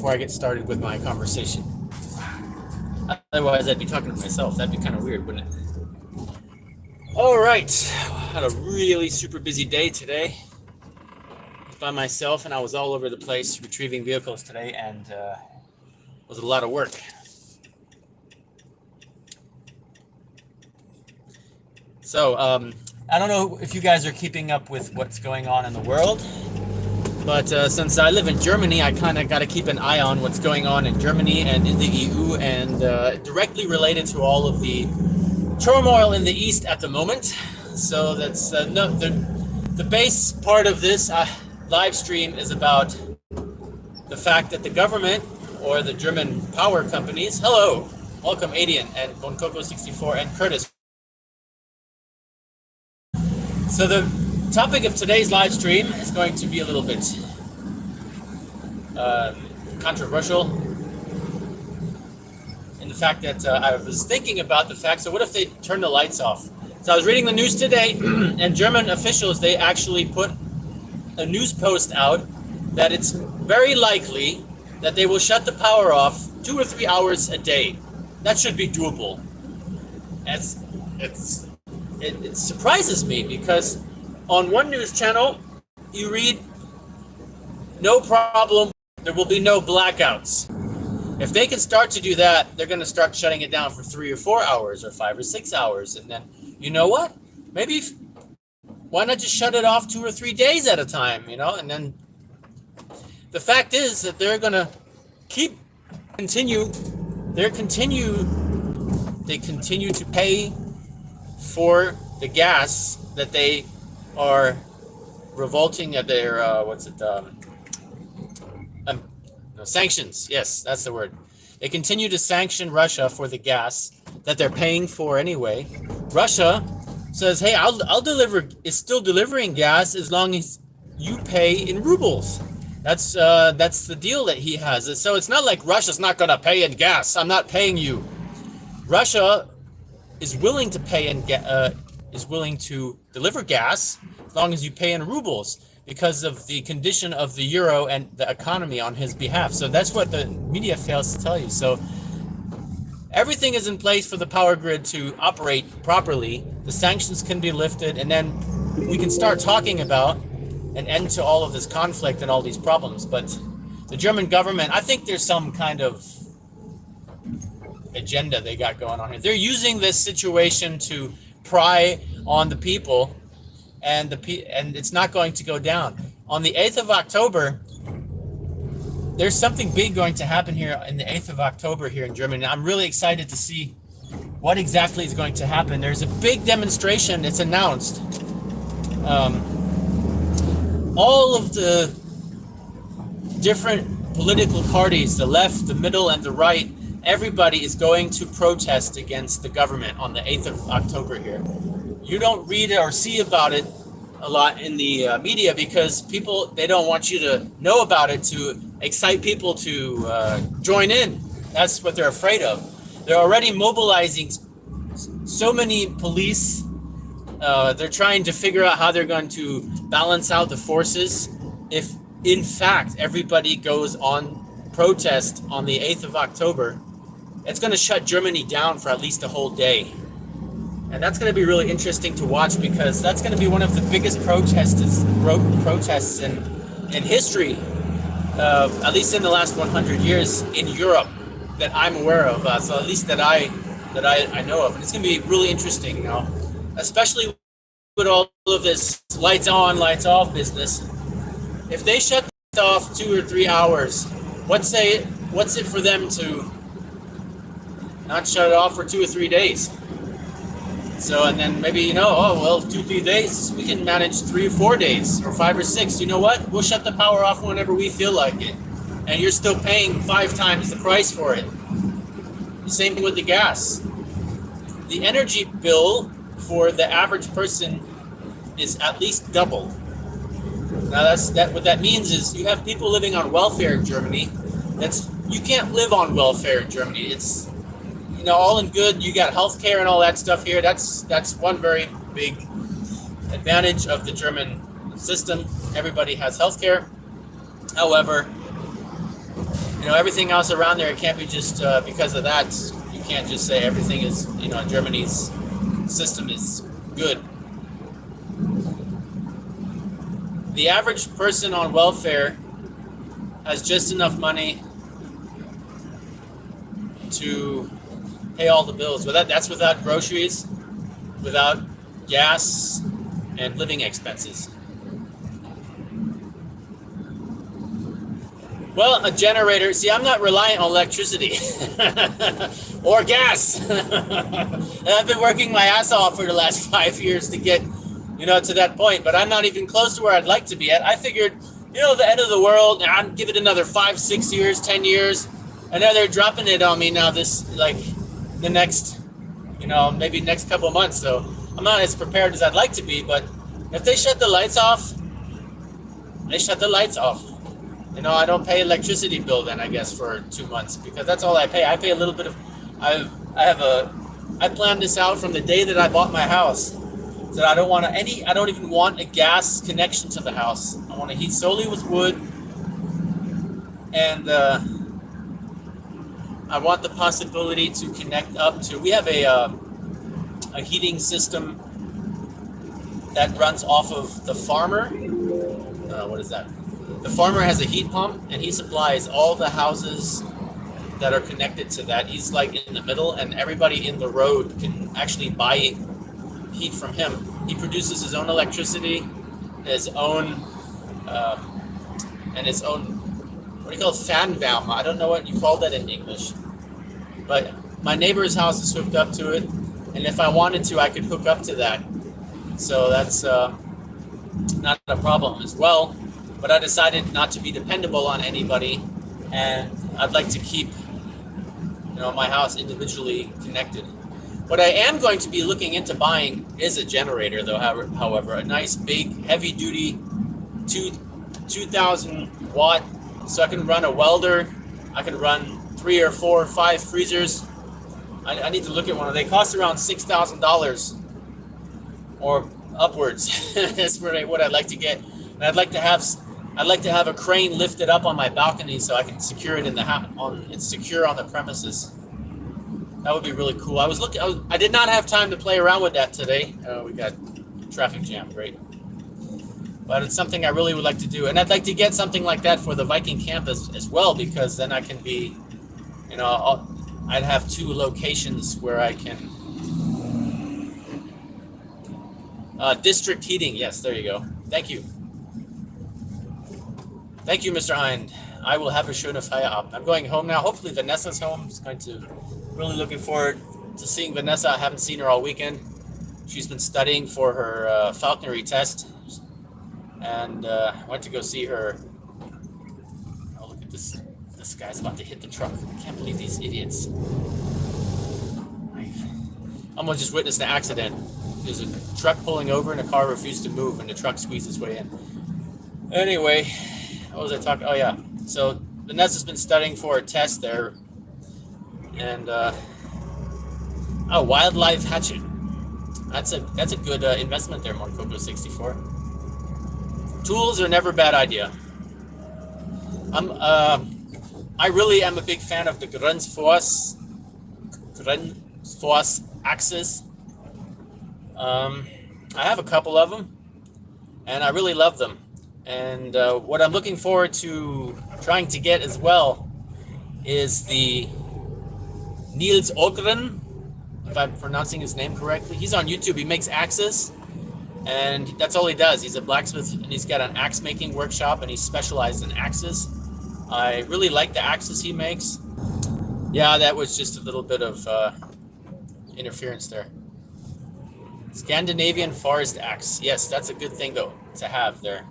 before I get started with my conversation. Otherwise, I'd be talking to myself. That'd be kind of weird, wouldn't it? All right. Had a really super busy day today. I was by myself, and I was all over the place retrieving vehicles today, and it was a lot of work. So, I don't know if you guys are keeping up with what's going on in the world, but since I live in Germany, I kind of got to keep an eye on what's going on in Germany and in the EU, and directly related to all of the turmoil in the East at the moment. So that's the base part of this live stream is about the fact that the government or the German power companies. Hello, welcome Adian and Boncoco64 and Curtis. So the topic of today's live stream is going to be a little bit controversial in the fact that I was thinking about the fact, so what if they turn the lights off? So I was reading the news today, and German officials, they actually put a news post out that it's very likely that they will shut the power off 2 or 3 hours a day. That should be doable. It surprises me because on one news channel, you read, no problem, there will be no blackouts. If they can start to do that, they're going to start shutting it down for 3 or 4 hours or 5 or 6 hours. And then, you know what? Maybe, why not just shut it off 2 or 3 days at a time, you know? And then the fact is that they're going to continue to pay for the gas that they are revolting at their sanctions. Yes, that's the word. They continue to sanction Russia for the gas that they're paying for anyway. Russia says, "Hey, I'll deliver." Is still delivering gas as long as you pay in rubles. That's the deal that he has. So it's not like Russia's not going to pay in gas. I'm not paying you. Russia is willing to pay and is willing to deliver gas as long as you pay in rubles because of the condition of the euro and the economy on his behalf. So that's what the media fails to tell you. So everything is in place for the power grid to operate properly. The sanctions can be lifted, and then we can start talking about an end to all of this conflict and all these problems. But the German government, I think there's some kind of agenda they got going on here. They're using this situation to pry on the people, and it's not going to go down. On the 8th of October, there's something big going to happen here in the 8th of October here in Germany. I'm really excited to see what exactly is going to happen. There's a big demonstration. It's announced. All of the different political parties, the left, the middle, and the right, everybody is going to protest against the government on the 8th of October here. You don't read or see about it a lot in the media because people, they don't want you to know about it to excite people to join in. That's what they're afraid of. They're already mobilizing so many police. They're trying to figure out how they're going to balance out the forces if, in fact, everybody goes on protest on the 8th of October. It's going to shut Germany down for at least a whole day. And that's going to be really interesting to watch because that's going to be one of the biggest protests in history, at least in the last 100 years in Europe that I'm aware of. So at least that I know of. And it's going to be really interesting, you know, especially with all of this lights on, lights off business. If they shut it off 2 or 3 hours, what's it for them to not shut it off for 2 or 3 days? So, and then maybe, you know, oh, well, 2 or 3 days, we can manage 3 or 4 days or 5 or 6. You know what? We'll shut the power off whenever we feel like it. And you're still paying 5 times the price for it. The same thing with the gas. The energy bill for the average person is at least double. Now what that means is you have people living on welfare in Germany. You can't live on welfare in Germany. It's, you know, all in good. You got healthcare and all that stuff here. That's one very big advantage of the German system. Everybody has healthcare. However, everything else around there, it can't be just because of that. You can't just say everything is, Germany's system is good. The average person on welfare has just enough money to pay all the bills. That's without groceries, without gas, and living expenses. Well, a generator. See, I'm not reliant on electricity or gas. I've been working my ass off for the last 5 years to get, to that point. But I'm not even close to where I'd like to be at. I figured, the end of the world. I'd give it another 5, 6 years, 10 years, and now they're dropping it on me now. The next, maybe next couple of months. So I'm not as prepared as I'd like to be. But if they shut the lights off, they shut the lights off. I don't pay electricity bill then, I guess, for 2 months, because that's all I pay. I pay a little bit of, I planned this out from the day that I bought my house. That I don't even want a gas connection to the house. I want to heat solely with wood. And I want the possibility to connect up to, we have a heating system that runs off of the farmer. What is that? The farmer has a heat pump, and he supplies all the houses that are connected to that. He's like in the middle, and everybody in the road can actually buy heat from him. He produces his own electricity, his own, and his own, what do you call it, Fernwärme? I don't know what you call that in English. But my neighbor's house is hooked up to it, and if I wanted to, I could hook up to that. So that's not a problem as well. But I decided not to be dependable on anybody, and I'd like to keep, my house individually connected. What I am going to be looking into buying is a generator, though. However, a nice, big, heavy-duty, 2,000 watt, so I can run a welder. I can run 3 or 4 or 5 freezers. I need to look at one of them. They cost around $6,000 or upwards. That's what I'd like to get. And I'd like to have a crane lifted up on my balcony so I can secure it in the house. It's secure on the premises. That would be really cool. I did not have time to play around with that today. We got traffic jam, great. But it's something I really would like to do, and I'd like to get something like that for the Viking campus as well, because then I can be, I'd have 2 locations where I can. District heating. Yes, there you go. Thank you. Thank you, Mr. Hind. I will have a schöne Feierabend. I'm going home now. Hopefully Vanessa's home. Really looking forward to seeing Vanessa. I haven't seen her all weekend. She's been studying for her falconry test. And I went to go see her. Oh, look at this. This guy's about to hit the truck. I can't believe these idiots. I almost just witnessed an accident. There's a truck pulling over and a car refused to move, and the truck squeezed its way in. Anyway, what was I talking? Oh yeah. So Vanessa's been studying for a test there, and wildlife hatchet. That's a good investment there, Morcoco 64. Tools are never a bad idea. I really am a big fan of the Grundfos axes. I have a couple of them, and I really love them. And what I'm looking forward to trying to get as well is the Niels Ogren, if I'm pronouncing his name correctly. He's on YouTube. He makes axes, and that's all he does. He's a blacksmith, and he's got an axe making workshop, and he's specialized in axes. I really like the axes he makes. Yeah, that was just a little bit of interference there. Scandinavian forest axe. Yes, that's a good thing though to have there.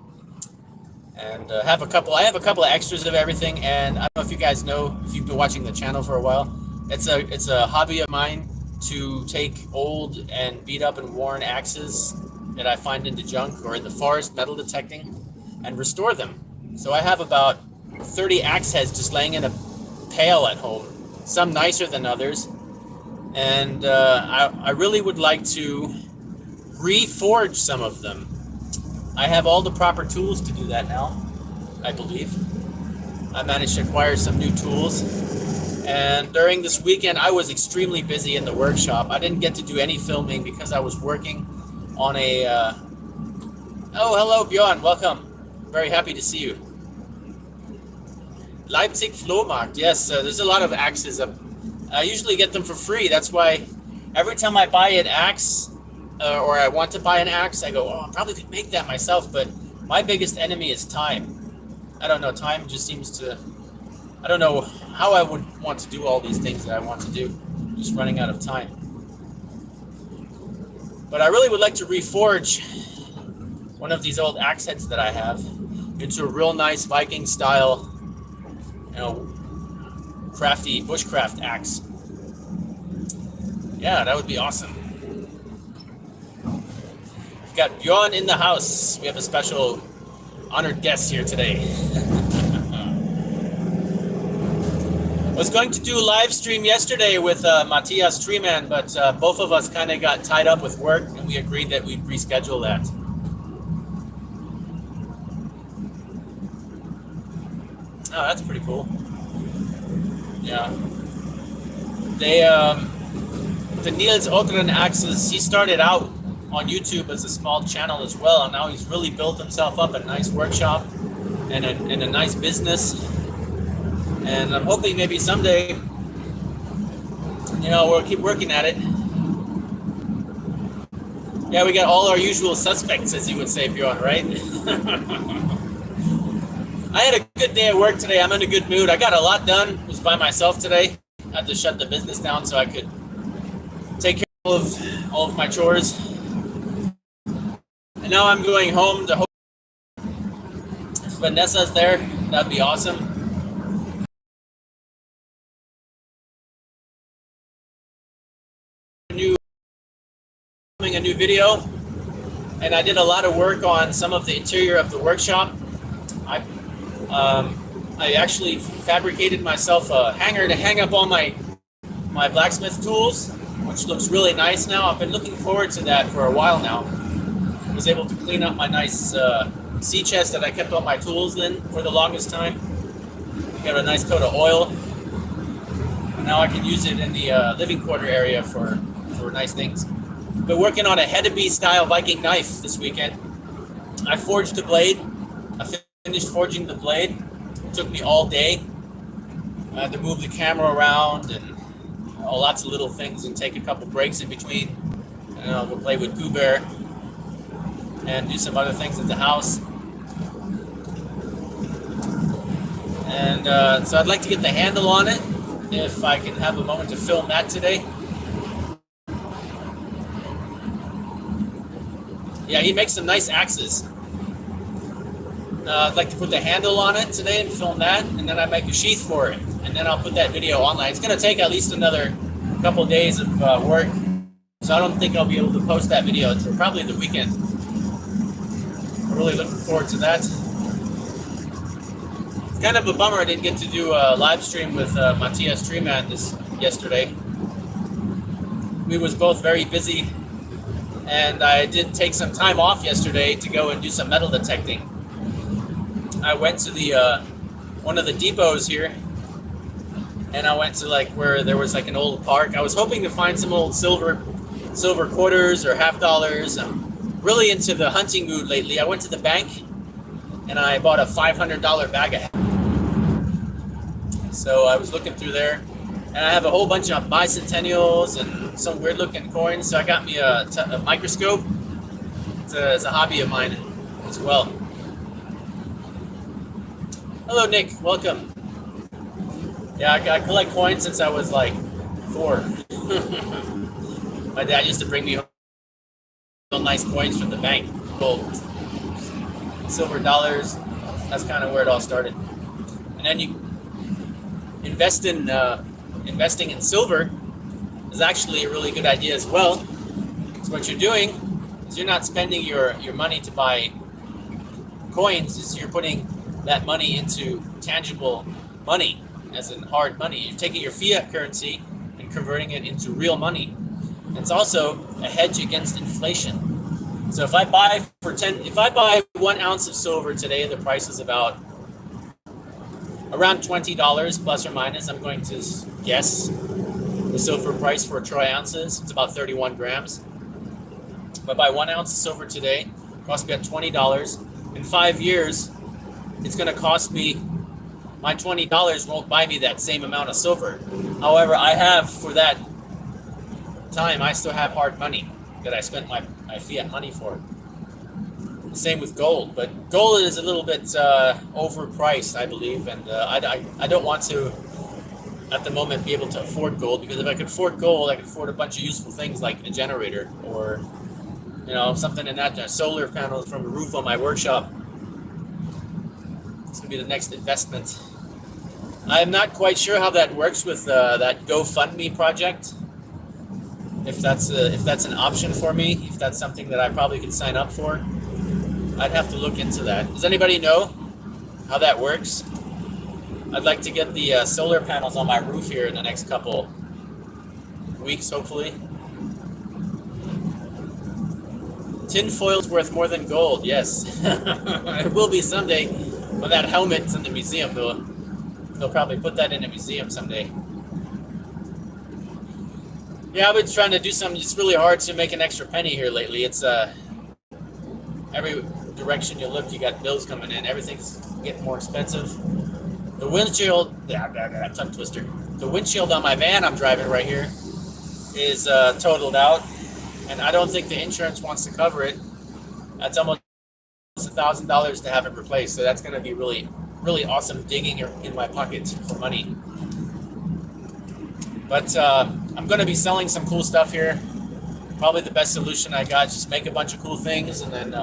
And I have a couple of extras of everything. And I don't know if you guys know, if you've been watching the channel for a while, it's a hobby of mine to take old and beat up and worn axes that I find in the junk or in the forest, metal detecting, and restore them. So I have about 30 axe heads just laying in a pail at home, some nicer than others. And I really would like to reforge some of them. I have all the proper tools to do that now, I believe. I managed to acquire some new tools. And during this weekend, I was extremely busy in the workshop. I didn't get to do any filming because I was working on a... Oh, hello, Bjorn. Welcome. Very happy to see you. Leipzig Flohmarkt. Yes, there's a lot of axes up. I usually get them for free. That's why every time I buy an axe or I want to buy an axe, I go, oh, I probably could make that myself. But my biggest enemy is time. I don't know. Time just seems to... I don't know how I would want to do all these things that I want to do. I'm just running out of time. But I really would like to reforge one of these old axe heads that I have into a real nice Viking style, crafty bushcraft axe. Yeah, that would be awesome. We've got Bjorn in the house. We have a special honored guest here today. Was going to do a live stream yesterday with Matthias Treeman, but both of us kind of got tied up with work, and we agreed that we'd reschedule that. Oh, that's pretty cool. Yeah. They, the Niels Ogren Axes, he started out on YouTube as a small channel as well, and now he's really built himself up a nice workshop and a nice business. And I'm hoping maybe someday, we'll keep working at it. Yeah, we got all our usual suspects, as you would say, Bjorn, right? I had a good day at work today. I'm in a good mood. I got a lot done. I was by myself today. I had to shut the business down so I could take care of all of my chores. And now I'm going home to hope if Vanessa's there, that'd be awesome. A new video, and I did a lot of work on some of the interior of the workshop. I actually fabricated myself a hanger to hang up all my blacksmith tools, which looks really nice now. I've been looking forward to that for a while now. I was able to clean up my nice sea chest that I kept all my tools in for the longest time. Got a nice coat of oil, and now I can use it in the living quarter area for nice things. Been working on a Hedeby style Viking knife this weekend. I forged the blade. I finished forging the blade. It took me all day. I had to move the camera around and lots of little things and take a couple breaks in between. And I'll go play with Pooh Bear and do some other things at the house. And so I'd like to get the handle on it if I can have a moment to film that today. Yeah, he makes some nice axes. I'd like to put the handle on it today and film that, and then I make a sheath for it, and then I'll put that video online. It's going to take at least another couple of days of work, so I don't think I'll be able to post that video until probably the weekend. I'm really looking forward to that. It's kind of a bummer I didn't get to do a live stream with Matthias Treeman yesterday. We was both very busy. And I did take some time off yesterday to go and do some metal detecting. I went to the one of the depots here, and I went to where there was an old park. I was hoping to find some old silver quarters or half dollars. I'm really into the hunting mood lately. I went to the bank, and I bought a $500 bag of. So I was looking through there. And I have a whole bunch of bicentennials and some weird looking coins. So I got me a microscope. It's a hobby of mine as well. Hello, Nick. Welcome. Yeah, I collect coins since I was 4. My dad used to bring me home nice coins from the bank. Gold, silver dollars. That's kind of where it all started. And then you invest in... Investing in silver is actually a really good idea as well. So what you're doing is you're not spending your money to buy coins, is you're putting that money into tangible money, as in hard money. You're taking your fiat currency and converting it into real money. It's also a hedge against inflation. So if I buy 1 ounce of silver today, the price is about around $20 plus or minus. I'm going to guess the silver price for troy ounces. It's about 31 grams. If I buy 1 ounce of silver today, it costs me at $20. In 5 years, it's going to cost me, my $20 won't buy me that same amount of silver. However, I have, for that time, I still have hard money that I spent my fiat money for. Same with gold, but gold is a little bit overpriced, I believe, and I don't want to, at the moment, be able to afford gold, because if I could afford gold, I could afford a bunch of useful things like a generator or, you know, something in that, solar panels from the roof on my workshop. It's gonna be the next investment. I'm not quite sure how that works with that GoFundMe project. If that's an option for me, if that's something that I probably could sign up for, I'd have to look into that. Does anybody know how that works? I'd like to get the solar panels on my roof here in the next couple weeks, hopefully. Tin foil's worth more than gold, yes. It will be someday when that helmet's in the museum. They'll probably put that in a museum someday. Yeah, I've been trying to do something. It's really hard to make an extra penny here lately. It's every direction you look, you got bills coming in. Everything's getting more expensive. The windshield, tongue twister. The windshield on my van I'm driving right here is totaled out, and I don't think the insurance wants to cover it. That's almost $1,000 to have it replaced. So that's going to be really, really awesome digging in my pocket for money. But I'm going to be selling some cool stuff here. Probably the best solution I got is just make a bunch of cool things and then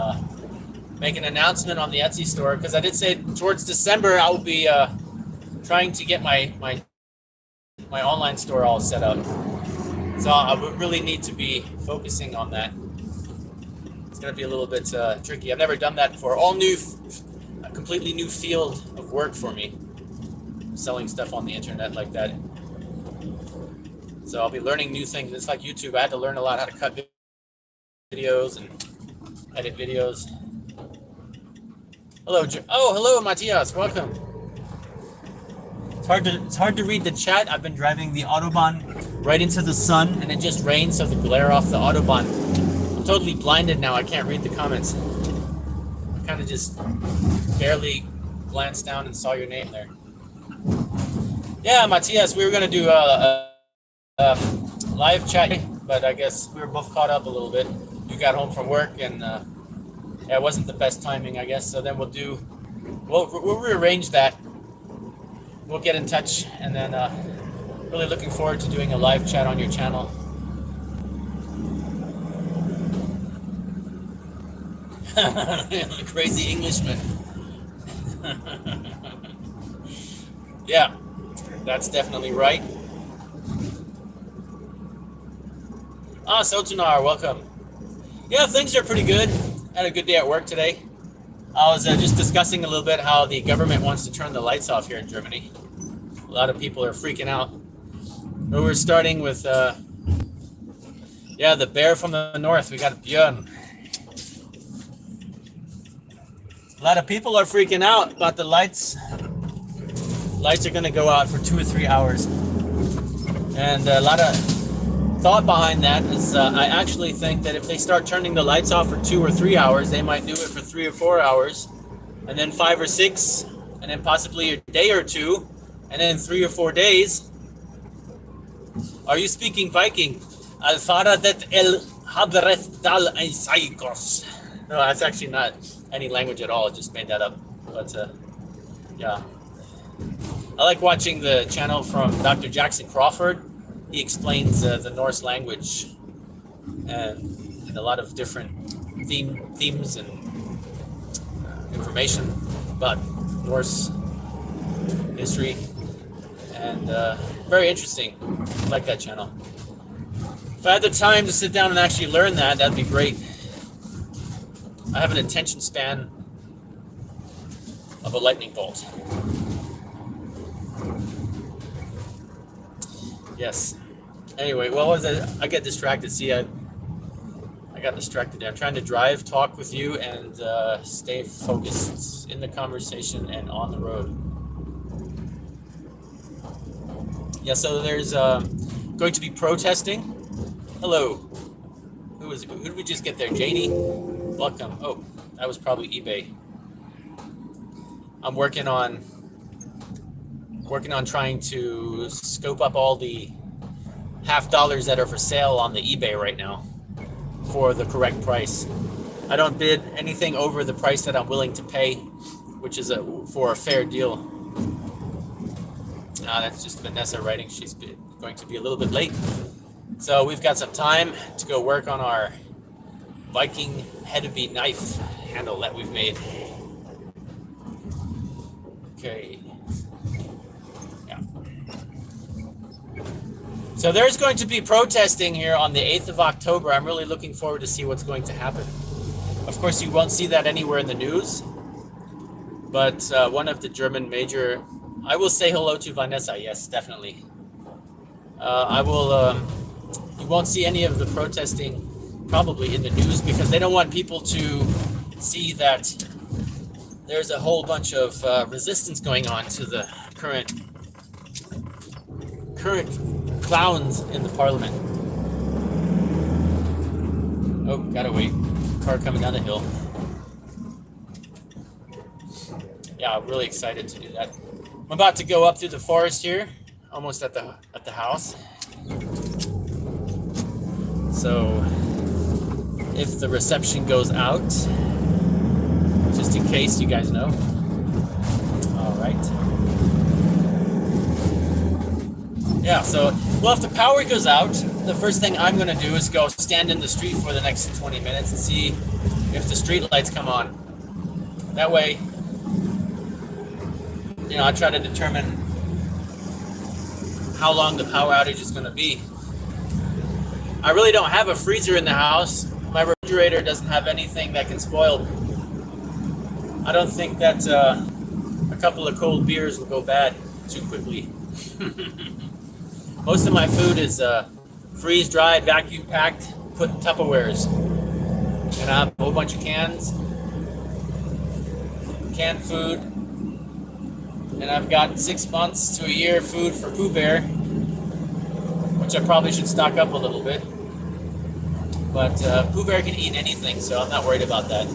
make an announcement on the Etsy store. Because I did say towards December I will be trying to get my online store all set up. So I would really need to be focusing on that. It's going to be a little bit tricky. I've never done that before. All new, a completely new field of work for me. Selling stuff on the internet like that. So I'll be learning new things. It's like YouTube. I had to learn a lot how to cut videos and edit videos. Hello, hello, Matthias. Welcome. It's hard to read the chat. I've been driving the Autobahn right into the sun, and it just rains, so the glare off the Autobahn. I'm totally blinded now. I can't read the comments. I kind of just barely glanced down and saw your name there. Yeah, Matthias, we were gonna do live chat, but I guess we were both caught up a little bit. You got home from work, and yeah, it wasn't the best timing, I guess. So then we'll rearrange that. We'll get in touch, and then really looking forward to doing a live chat on your channel. Crazy Englishman. Yeah, that's definitely right. Sotunar, welcome. Yeah, things are pretty good. Had a good day at work today. I was just discussing a little bit how the government wants to turn the lights off here in Germany. A lot of people are freaking out. But we're starting with, the bear from the north. We got Björn. A lot of people are freaking out about the lights. Lights are going to go out for 2 or 3 hours. And a lot of thought behind that is I actually think that if they start turning the lights off for 2 or 3 hours, they might do it for 3 or 4 hours, and then 5 or 6, and then possibly a day or two, and then 3 or 4 days. Are you speaking Viking? Alfara det el habreth dal einsaikos. No, that's actually not any language at all. I just made that up. But yeah. I like watching the channel from Dr. Jackson Crawford. He explains the Norse language and a lot of different themes and information about Norse history, and very interesting. I like that channel. If I had the time to sit down and actually learn that, that'd be great. I have an attention span of a lightning bolt. Yes. Anyway, what was it? I get distracted. See, I got distracted there. I'm trying to drive, talk with you, and stay focused in the conversation and on the road. Yeah, so there's going to be protesting. Hello. Who did we just get there? JD? Welcome. Oh, that was probably eBay. I'm working on trying to scope up all the $50 that are for sale on the eBay right now for the correct price. I don't bid anything over the price that I'm willing to pay, which is for a fair deal. That's just Vanessa writing. She's going to be a little bit late. So we've got some time to go work on our Viking head-to-beat knife handle that we've made. Okay. Yeah. So there's going to be protesting here on the 8th of October. I'm really looking forward to see what's going to happen. Of course, you won't see that anywhere in the news. But one of the German major... I will say hello to Vanessa. Yes, definitely. I will... you won't see any of the protesting probably in the news because they don't want people to see that there's a whole bunch of resistance going on to the current clowns in the parliament. Oh, gotta wait. Car coming down the hill. Yeah, I'm really excited to do that. I'm about to go up through the forest here, almost at the house. So if the reception goes out, just in case you guys know. All right. Yeah, so, well, if the power goes out, the first thing I'm going to do is go stand in the street for the next 20 minutes and see if the street lights come on. That way, you know, I try to determine how long the power outage is going to be. I really don't have a freezer in the house. My refrigerator doesn't have anything that can spoil. I don't think that a couple of cold beers will go bad too quickly. Most of my food is freeze-dried, vacuum-packed, put in Tupperwares. And I have a whole bunch of canned food. And I've got 6 months to a year food for Pooh Bear, which I probably should stock up a little bit. But Pooh Bear can eat anything, so I'm not worried about that.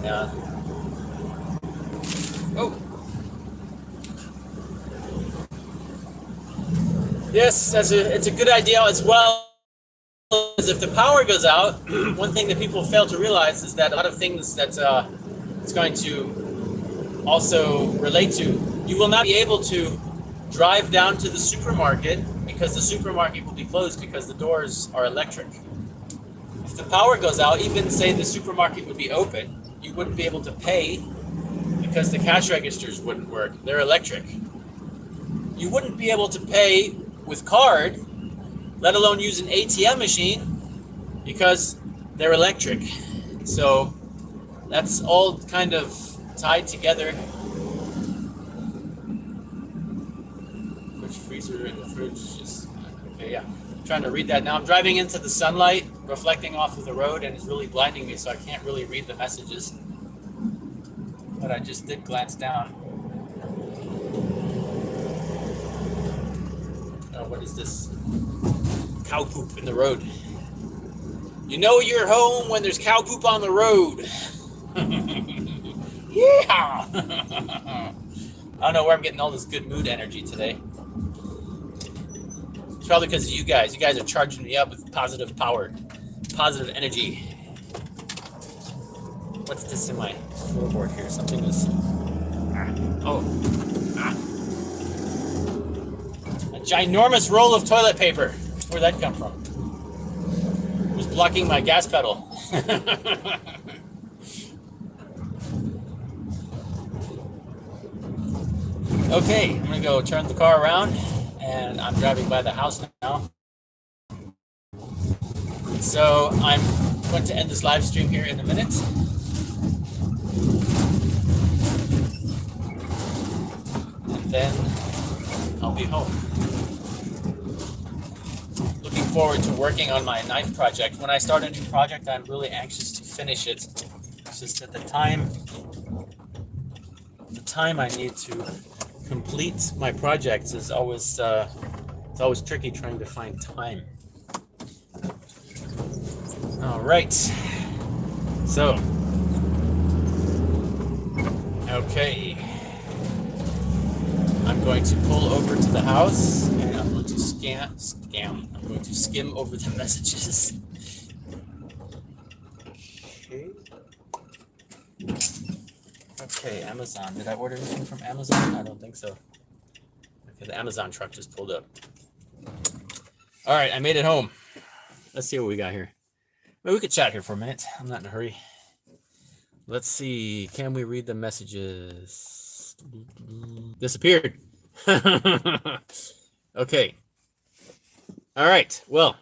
Yeah. Oh. Yes, it's a good idea as well. As if the power goes out, one thing that people fail to realize is that a lot of things that it's going to also relate to, you will not be able to drive down to the supermarket because the supermarket will be closed because the doors are electric. If the power goes out, even say the supermarket would be open, you wouldn't be able to pay because the cash registers wouldn't work. They're electric. You wouldn't be able to pay with card, let alone use an ATM machine, because they're electric. So that's all kind of tied together. Which freezer in the fridge is okay? Yeah, I'm trying to read that now. I'm driving into the sunlight, reflecting off of the road, and it's really blinding me, so I can't really read the messages. But I just did glance down. What is this? Cow poop in the road. You know you're home when there's cow poop on the road. Yeah. I don't know where I'm getting all this good mood energy today. It's probably because of you guys. You guys are charging me up with positive power, positive energy. What's this in my floorboard here? Something is... ginormous roll of toilet paper. Where'd that come from? It was blocking my gas pedal. Okay, I'm gonna go turn the car around, and I'm driving by the house now. So I'm going to end this live stream here in a minute. And then I'll be home. Looking forward to working on my knife project. When I start a new project, I'm really anxious to finish it. It's just that the time time I need to complete my projects is always it's always tricky trying to find time. All right. So, okay. I'm going to pull over to the house and I'm going to I'm going to skim over the messages. Okay, Amazon. Did I order anything from Amazon? I don't think so. Okay, the Amazon truck just pulled up. All right, I made it home. Let's see what we got here. Well, we could chat here for a minute. I'm not in a hurry. Let's see. Can we read the messages? Disappeared. Okay. All right. Well,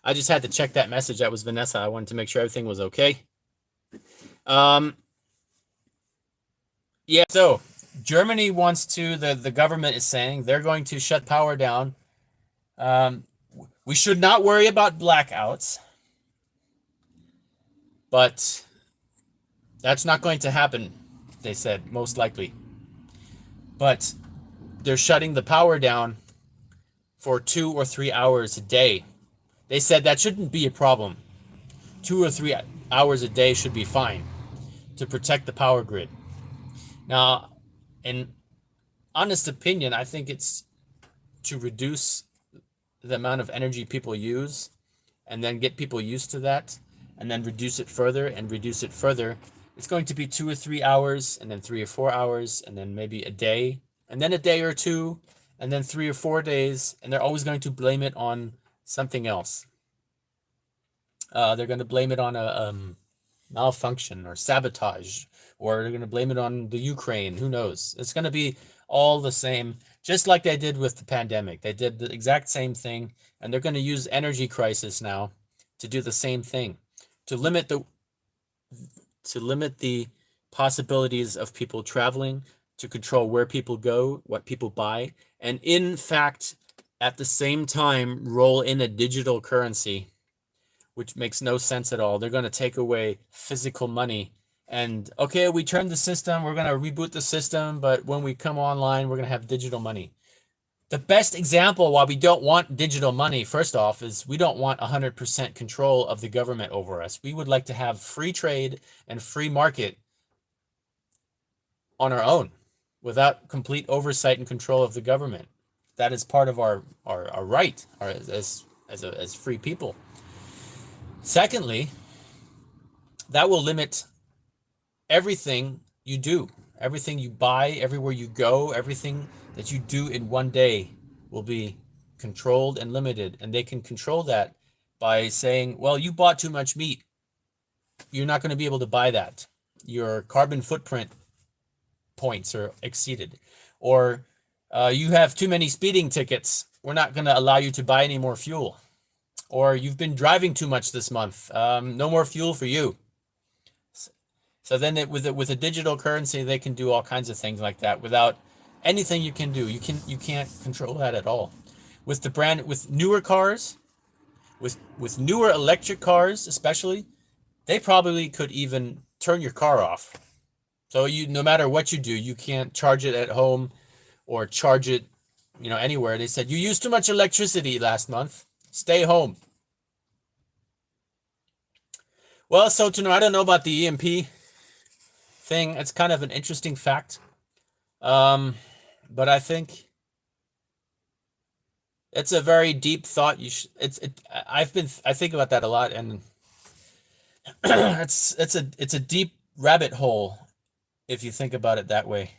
I just had to check that message. That was Vanessa. I wanted to make sure everything was okay. Yeah, so Germany wants to, the government is saying they're going to shut power down. We should not worry about blackouts, but that's not going to happen, they said, most likely. But they're shutting the power down for 2 or 3 hours a day. They said that shouldn't be a problem. 2 or 3 hours a day should be fine to protect the power grid. Now, in honest opinion, I think it's to reduce the amount of energy people use and then get people used to that and then reduce it further and reduce it further. It's going to be 2 or 3 hours and then 3 or 4 hours and then maybe a day and then a day or two and then 3 or 4 days, and they're always going to blame it on something else. They're going to blame it on a malfunction or sabotage, or they're going to blame it on the Ukraine. Who knows? It's going to be all the same, just like they did with the pandemic. They did the exact same thing, and they're going to use energy crisis now to do the same thing, to limit the possibilities of people traveling, to control where people go, what people buy, and in fact, at the same time, roll in a digital currency, which makes no sense at all. They're going to take away physical money. And okay, we turned the system, we're going to reboot the system, but when we come online, we're going to have digital money. The best example why we don't want digital money, first off, is we don't want 100% control of the government over us. We would like to have free trade and free market on our own without complete oversight and control of the government. That is part of our right as free people. Secondly, that will limit everything you do, everything you buy, everywhere you go, everything that you do in one day will be controlled and limited. And they can control that by saying, well, you bought too much meat. You're not going to be able to buy that. Your carbon footprint points are exceeded. Or you have too many speeding tickets. We're not going to allow you to buy any more fuel. Or you've been driving too much this month. No more fuel for you. So then with a digital currency, they can do all kinds of things like that without anything you can do. You can't control that at all. With newer cars, with newer electric cars especially, they probably could even turn your car off. So no matter what you do, you can't charge it at home or charge it, anywhere. They said you used too much electricity last month. Stay home. Well, so I don't know about the EMP thing. It's kind of an interesting fact, but I think it's a very deep thought. I think about that a lot, and it's a deep rabbit hole if you think about it that way.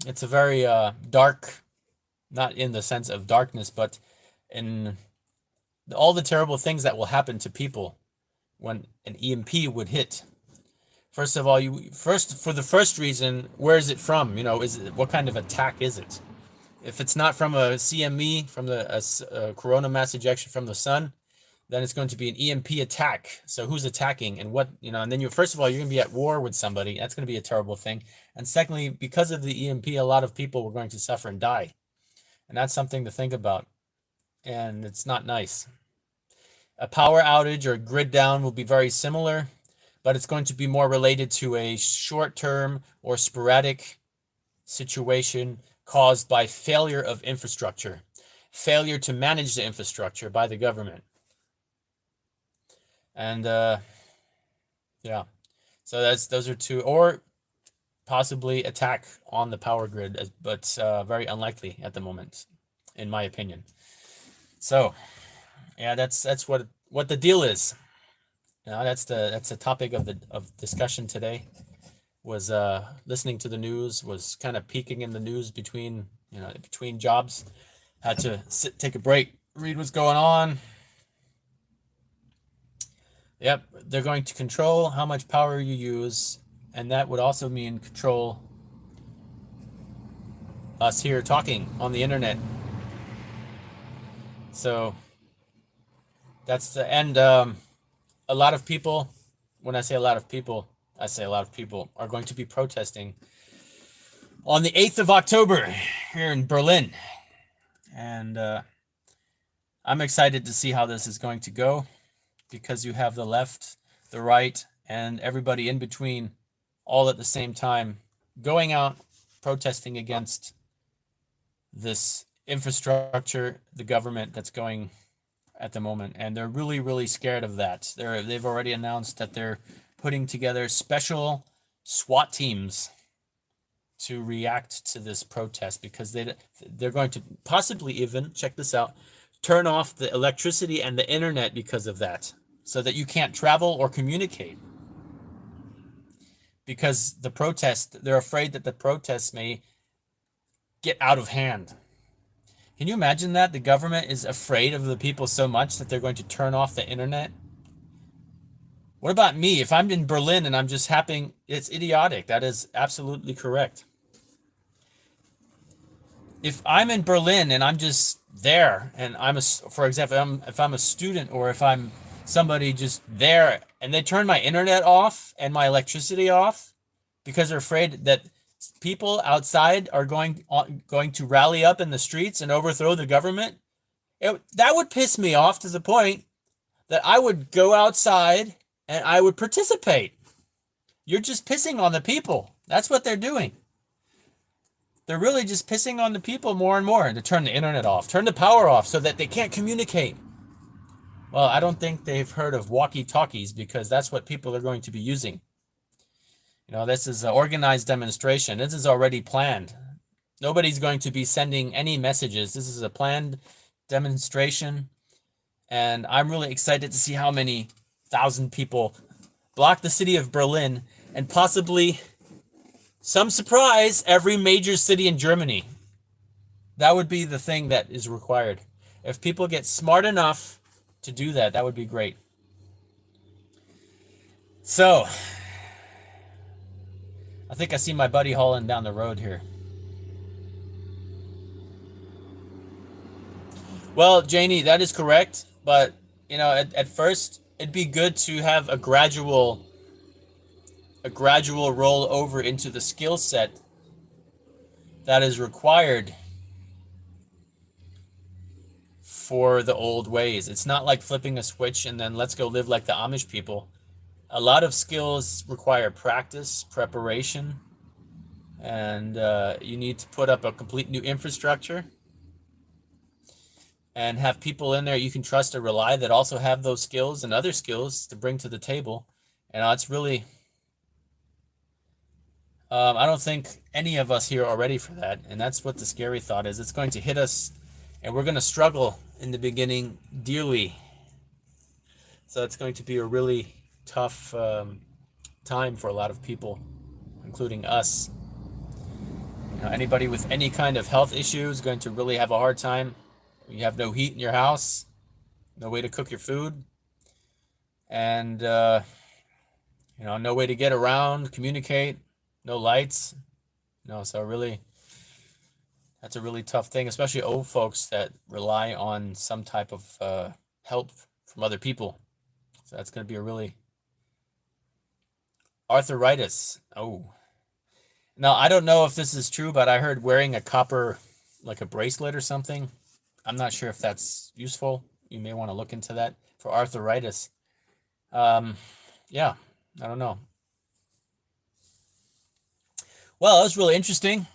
It's a very dark, not in the sense of darkness, but in all the terrible things that will happen to people when an EMP would hit. First of all, for the first reason, where is it from? What kind of attack is it? If it's not from a CME, from the corona mass ejection from the sun, then it's going to be an EMP attack. So who's attacking and what, and then first of all, you're going to be at war with somebody. That's going to be a terrible thing. And secondly, because of the EMP, a lot of people were going to suffer and die. And that's something to think about. And it's not nice. A power outage or grid down will be very similar, but it's going to be more related to a short-term or sporadic situation caused by failure of infrastructure, failure to manage the infrastructure by the government. And yeah, so those are two, or possibly attack on the power grid, but very unlikely at the moment, in my opinion. So yeah, that's what the deal is. That's the topic of discussion today. Was listening to the news, was kind of peeking in the news between jobs. Had to take a break, read what's going on. Yep, they're going to control how much power you use, and that would also mean control us here talking on the internet. So that's the end. A lot of people, when I say a lot of people, I say a lot of people are going to be protesting on the 8th of October here in Berlin. And I'm excited to see how this is going to go, because you have the left, the right, and everybody in between all at the same time going out protesting against this infrastructure, the government that's going at the moment. And they're really, really scared of that. They've already announced that they're putting together special SWAT teams to react to this protest, because they're going to possibly even, check this out, turn off the electricity and the internet because of that, so that you can't travel or communicate. Because they're afraid that the protests may get out of hand. Can you imagine that? The government is afraid of the people so much that they're going to turn off the internet? What about me? If I'm in Berlin and I'm just it's idiotic. That is absolutely correct. If I'm in Berlin and I'm just there, and for example, if I'm a student, or if I'm somebody just there, and they turn my internet off and my electricity off because they're afraid that people outside are going to rally up in the streets and overthrow the government, that would piss me off to the point that I would go outside and I would participate. You're just pissing on the people. That's what they're doing. They're really just pissing on the people more and more to turn the internet off, turn the power off so that they can't communicate. Well, I don't think they've heard of walkie-talkies, because that's what people are going to be using. This is an organized demonstration. This is already planned. Nobody's going to be sending any messages. This is a planned demonstration. And I'm really excited to see how many thousand people block the city of Berlin, and possibly, some surprise, every major city in Germany. That would be the thing that is required. If people get smart enough to do that, that would be great. So, I think I see my buddy hauling down the road here. Well, Janie, that is correct. But, at first, it'd be good to have a gradual roll over into the skill set that is required for the old ways. It's not like flipping a switch and then let's go live like the Amish people. A lot of skills require practice, preparation, and you need to put up a complete new infrastructure and have people in there you can trust or rely that also have those skills and other skills to bring to the table. And it's really, I don't think any of us here are ready for that. And that's what the scary thought is. It's going to hit us, and we're going to struggle in the beginning dearly. So it's going to be a really tough time for a lot of people, including us. Anybody with any kind of health issue is going to really have a hard time. You have no heat in your house, no way to cook your food, and no way to get around, communicate, no lights. So really, that's a really tough thing, especially old folks that rely on some type of help from other people. So that's going to be a really arthritis. Oh, now I don't know if this is true, but I heard wearing a copper, like a bracelet or something. I'm not sure if that's useful. You may want to look into that for arthritis. Yeah, I don't know. Well, that was really interesting.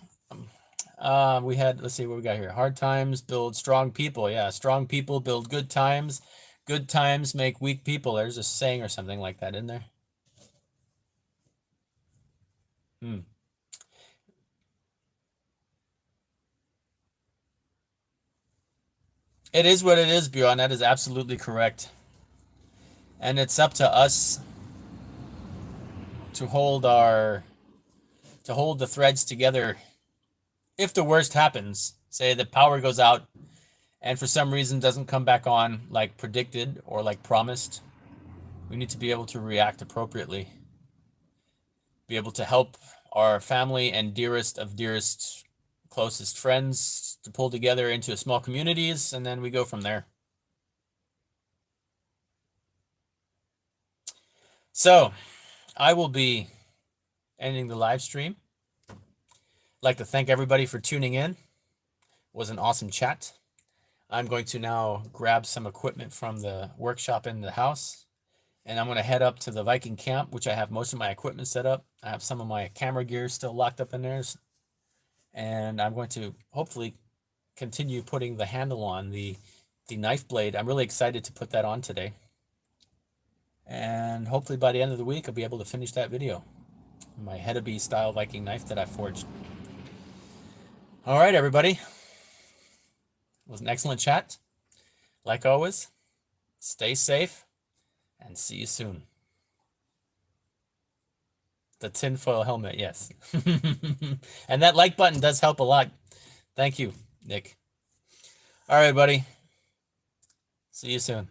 We had, let's see what we got here. Hard times build strong people. Yeah, strong people build good times. Good times make weak people. There's a saying or something like that in there. Hmm. It is what it is, Bjorn. That is absolutely correct. And it's up to us to hold the threads together. If the worst happens, say the power goes out and for some reason doesn't come back on like predicted or like promised, we need to be able to react appropriately. Be able to help our family and dearest of dearest, closest friends to pull together into small communities, and then we go from there. So, I will be ending the live stream. I'd like to thank everybody for tuning in. It was an awesome chat. I'm going to now grab some equipment from the workshop in the house, and I'm going to head up to the Viking camp, which I have most of my equipment set up. I have some of my camera gear still locked up in there, and I'm going to hopefully continue putting the handle on the knife blade. I'm really excited to put that on today. And hopefully by the end of the week, I'll be able to finish that video. My Hedeby style Viking knife that I forged. All right, everybody. It was an excellent chat. Like always, stay safe and see you soon. The tinfoil helmet, yes. And that like button does help a lot. Thank you, Nick. All right, buddy. See you soon.